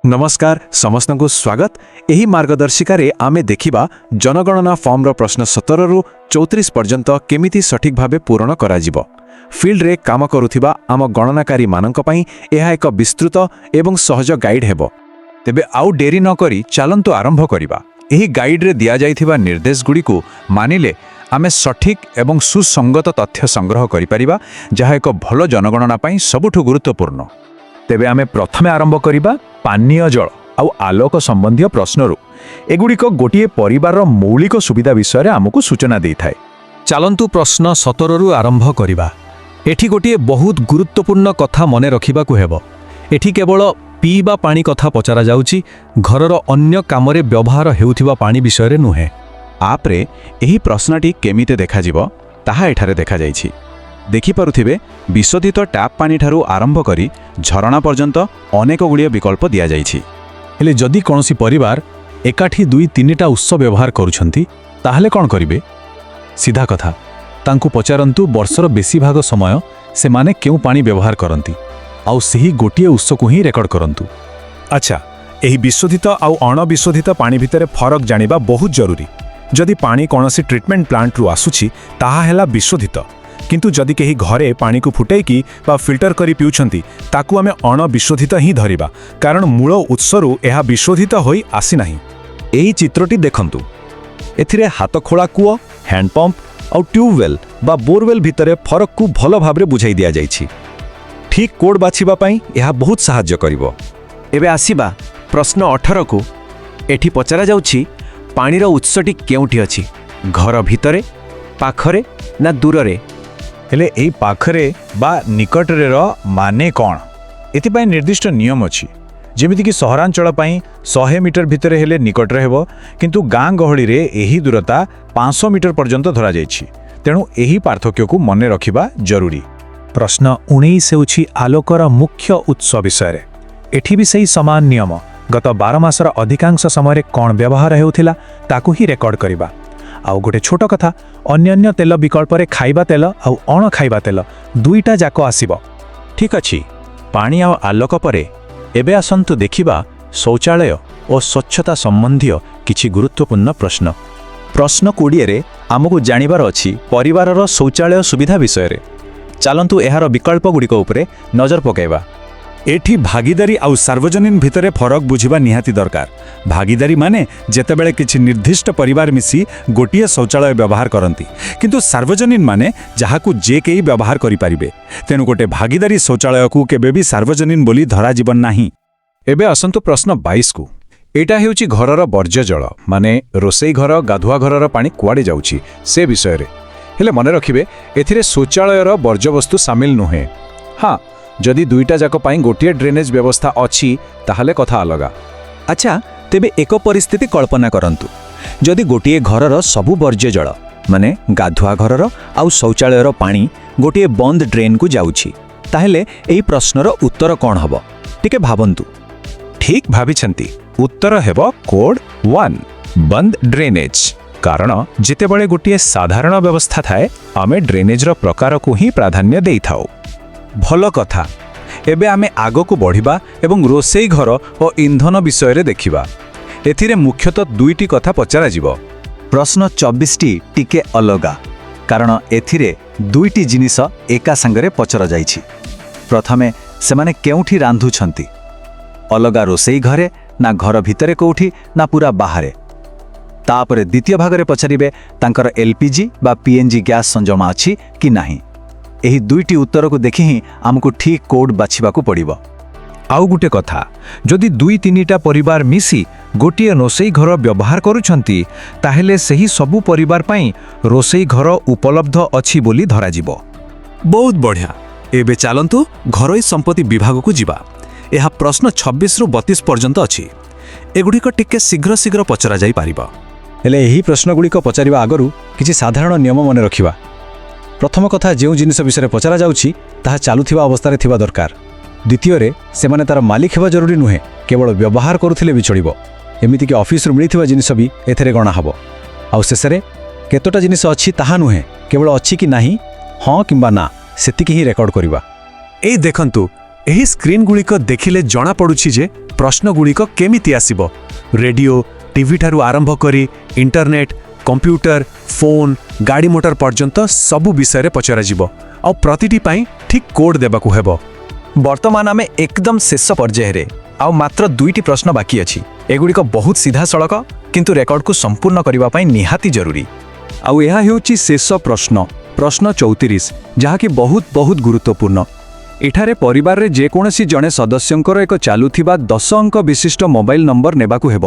नमस्कार समस्त को स्वागत। एही मार्गदर्शिका आमे देखिबा जनगणना फॉर्म प्रश्न 17 रु 34 पर्यंत केमिति सठिक भावे पूरण करा जिवो। फील्ड रे काम करुथिबा आम गणनाकारी मानक पई एहा एक विस्तृत एवं सहज गाइड हेबो। तेबे आउ डेरी न करी चलंतु आरंभ करिबा। एही गाइड रे दिया जाइथिबा निर्देश गुडी को मानिले आमे सठिक एवं सुसंगत तथ्य संग्रह करि परिबा, जहा एक भलो जनगणना पई सबुठु गुरुत्वपूर्ण। तेबे आमे प्रथमे आरंभ करिबा पानीय जल आउ आलोक संबंधी प्रश्नरू। एगुड़िक गोटे परिवार मौलिक सुविधा विषय में आमको सूचना दे थाए। चलंतु प्रश्न 17 रु आरंभ करिबा। एठी गोटे बहुत गुरुत्वपूर्ण कथा मने रखिबाकु हेबो। एठी केवल पीबा पानी कथा पचरा जाउची, घरर अन्य कामरे व्यवहार हेउथिबा पानी विषय रे नुहे। आपरे एही प्रश्नटी केमिते देखा जिवो ताहा एठारे देखा जाइछि। देखि पारुथिबे विशोधित टैप पानी ठारू आरंभ करी झरणा पर्यंत अनेक गुड़िया विकल्प दिया जाइछि। हेले जदि कोनोसी परिवार एकाठी 2-3टा उत्स व्यवहार करूछंती ताहले कोन करिवे? सीधा कथा तांकु पचारंतु वर्षर बेसी भाग समय से माने केउ पानी व्यवहार करंती आउ सही गोटिए उत्स को ही रेकर्ड करंतु। अच्छा, एही विशोधित आउ अणविशोधित पानी भितरे फरक जानिबा बहुत जरूरी। जदि पानी कोनोसी ट्रीटमेंट प्लांट रु आसुछि ताहा हेला विशोधित, किंतु जदि केही घरे पानी को फुटेकी बा फिल्टर करी पिउछंती ताकू आमे अणविशोधित ही धरिबा, कारण मूल उत्सरु एहा विशोधित होई आसी नाही। एही चित्रटी देखंतु। एथिरे हाथ खोला कूଅ, हैंडपंप आउ ट्यूबवेल बा बोरवेल भितरे फरक को भलो भाबरे बुझाई दिया जाइछि। ठीक कोड बाछिबा पई एहा बहुत सहाय्य करिवो। एबे आसीबा प्रश्न 18 को। एठी पचरा जाउछि पानीर उत्सटी केउठी अछि, घर भितरे, पाखरे ना दूररे? हेले एही पाखरे बा निकटरे रो माने कोन? एथिपाई निर्दिष्ट नियम अछि। जेमिति कि सहरांचल पई 100 मीटर भितरे हेले निकटरे हेबो, किंतु गां गहळी रे एही दूरता 500 मीटर पर्यंत धरा जाइछि। तेणु एही पार्थक्य को मने रखिबा जरूरी। प्रश्न 19 हेउछि आलोकर मुख्य उत्स विषय रे। एठी भी सही समान नियम। गत 12 मासर अधिकांश समय कोन व्यवहार हेउथिला ताकू ही रेकर्ड करिबा। आउ गोटे छोट कथा, अन्य तेल विकल्प रे खाइबा तेल आउ अण खाइबा तेल दुईटा जाक आसीबो। ठीक अछि। पानी आउ आलोक परे एबे आसंतु देखिबा शौचालय और स्वच्छता संबंधी किछि गुरुत्वपूर्ण प्रश्न। प्रश्न 20 रे आमको जानिबार अछि परिवारर शौचालय सुविधा विषय रे। चलंतु एहार विकल्प गुडिक उपरे नजर पकाइबा। एठी भागीदारी आउ सार्वजनीन भितरे फरक बुझिबा निहाती दरकार। भागीदारी माने जेतेबेले किछि निर्दिष्ट परिवार मिसी गोटिए शौचालय व्यवहार करंती, किंतु सार्वजनीन माने जहाकू जे केई व्यवहार करि पारिबे। तेनु गोटे भागीदारी शौचालय को केबे भी सार्वजनीन बोली धरा जीवन नाही। एबे असंतु प्रश्न 22 को। एटा हेउछि घरर वर्ज्य जल, माने रोसई घर गाधुआ घरर पानी कुआडे जाउछि से विषय रे। हेले मने रखिबे एथिरे शौचालयर वर्ज्य वस्तु शामिल नुहे। हाँ, जदि दुईटा जाक पाई गोटिए ड्रेनेज व्यवस्था अछि ताहले कथा अलगा। अच्छा, तेबे एक परिस्थिति कल्पना करंतु। जदि गोटिए घरर सबु वर्ज्य जल माने गाधुआ घरर आउ शौचालयर पानी गोटिए बंद ड्रेन को जाउछि, ताहले एही प्रश्नर उत्तर कोन हबो? टिके भाबंतु। ठीक भाबिछंती। उत्तर हेबो कोड 1 बंद ड्रेनेज। कारण जितेबळे गोटिए साधारण व्यवस्था थाए आमे ड्रेनेजर प्रकार को ही प्राधान्य देई थाउ। भलो कथा। एबे आमे आगो को बढ़िबा एवं रोसई घर और इंधन विषय रे देखिबा। एथिरे मुख्यतः दुईटी कथा पचरा जिवो। प्रश्न 24टी टिके अलगा, कारण एथिरे दुईटी जिनिस एका संगरे पचरा जाइछि। प्रथमे सेमाने केउठी रांधुछंती, अलगा रोसई घरे ना घर भितरे कोउठी ना पूरा बाहरे। तापरे द्वितीय भागरे पचारिबे तांकर एलपीजी बा पीएनजी गैस संजमा अछि कि नाही। एही दुईटी उत्तर को देखि ही आमको ठीक कोड बाछिबाकू पड़िबो। आउ गुटे कथा, जदि 2-3टा परिवार मिसी गोटिए रोसई घर व्यवहार करूछंती ताहेले सही सबु परिवार पई रोसई घर उपलब्ध अछि बोली धरा जिवो। बहुत बढ़िया। एबे चलंतु घरोई संपत्ति विभाग को जिबा। एहा प्रश्न 26 रु 32 पर्यंत अछि। एगुड़िक टिके शीघ्र शीघ्र पचरा जाई पारिबा। हेले एही प्रश्न गुड़िक पचारिबा आगरु किछि साधारण नियम मने रखिबा। प्रथम कथा, जो जिनिस विषय पचरा जाउछि ताहा चालुथिबा अवस्था रे थिबा दरकार। द्वितीय रे सेमाने तार मालिक हेबा जरूरी नुहे, केवल व्यवहार करुथिले भी चलिबो। एमिति कि ऑफिस रु मिलिथिबा जिनिस भी एथरे गणा हबो। आउ शेषरे केतोटा जिनिस अछि ताहा नुहे, केवल अछि कि नाही, हां किंबा ना सेतिकी ही रेकॉर्ड करिबा। एई देखंतु ଏହି ସ୍କ୍ରିନ୍ଗୁଡ଼ିକ ଦେଖିଲେ ଜଣାପଡ଼ୁଛି ଯେ ପ୍ରଶ୍ନଗୁଡ଼ିକ କେମିତି ଆସିବ। ରେଡିଓ, ଟିଭିଠାରୁ ଆରମ୍ଭ କରି ଇଣ୍ଟରନେଟ୍, କମ୍ପ୍ୟୁଟର, ଫୋନ୍, ଗାଡ଼ି ମୋଟର ପର୍ଯ୍ୟନ୍ତ ସବୁ ବିଷୟରେ ପଚରାଯିବ ଆଉ ପ୍ରତିଟି ପାଇଁ ଠିକ୍ କୋଡ୍ ଦେବାକୁ ହେବ। ବର୍ତ୍ତମାନ ଆମେ ଏକଦମ ଶେଷ ପର୍ଯ୍ୟାୟରେ ଆଉ ମାତ୍ର 2ଟି ପ୍ରଶ୍ନ ବାକି ଅଛି। ଏଗୁଡ଼ିକ ବହୁତ ସିଧାସଳଖ କିନ୍ତୁ ରେକର୍ଡକୁ ସମ୍ପୂର୍ଣ୍ଣ କରିବା ପାଇଁ ନିହାତି ଜରୁରୀ। ଆଉ ଏହା ହେଉଛି ଶେଷ ପ୍ରଶ୍ନ 34, ଯାହାକି ବହୁତ ଗୁରୁତ୍ୱପୂର୍ଣ୍ଣ। ଏଠାରେ ପରିବାରରେ ଯେକୌଣସି ଜଣେ ସଦସ୍ୟଙ୍କର ଏକ ଚାଲୁଥିବା 10 ଅଙ୍କ ବିଶିଷ୍ଟ ମୋବାଇଲ ନମ୍ବର ନେବାକୁ ହେବ।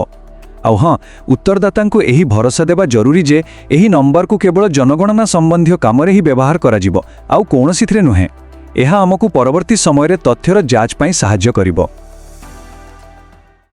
ଆଉ ହଁ, ଉତ୍ତରଦାତାଙ୍କୁ ଏହି ଭରସା ଦେବା ଜରୁରୀ ଯେ ଏହି ନମ୍ବରକୁ କେବଳ ଜନଗଣନା ସମ୍ବନ୍ଧୀୟ କାମରେ ହିଁ ବ୍ୟବହାର କରାଯିବ, ଆଉ କୌଣସିଥିରେ ନୁହେଁ। ଏହା ଆମକୁ ପରବର୍ତ୍ତୀ ସମୟରେ ତଥ୍ୟର ଯାଞ୍ଚ ପାଇଁ ସାହାଯ୍ୟ କରିବ।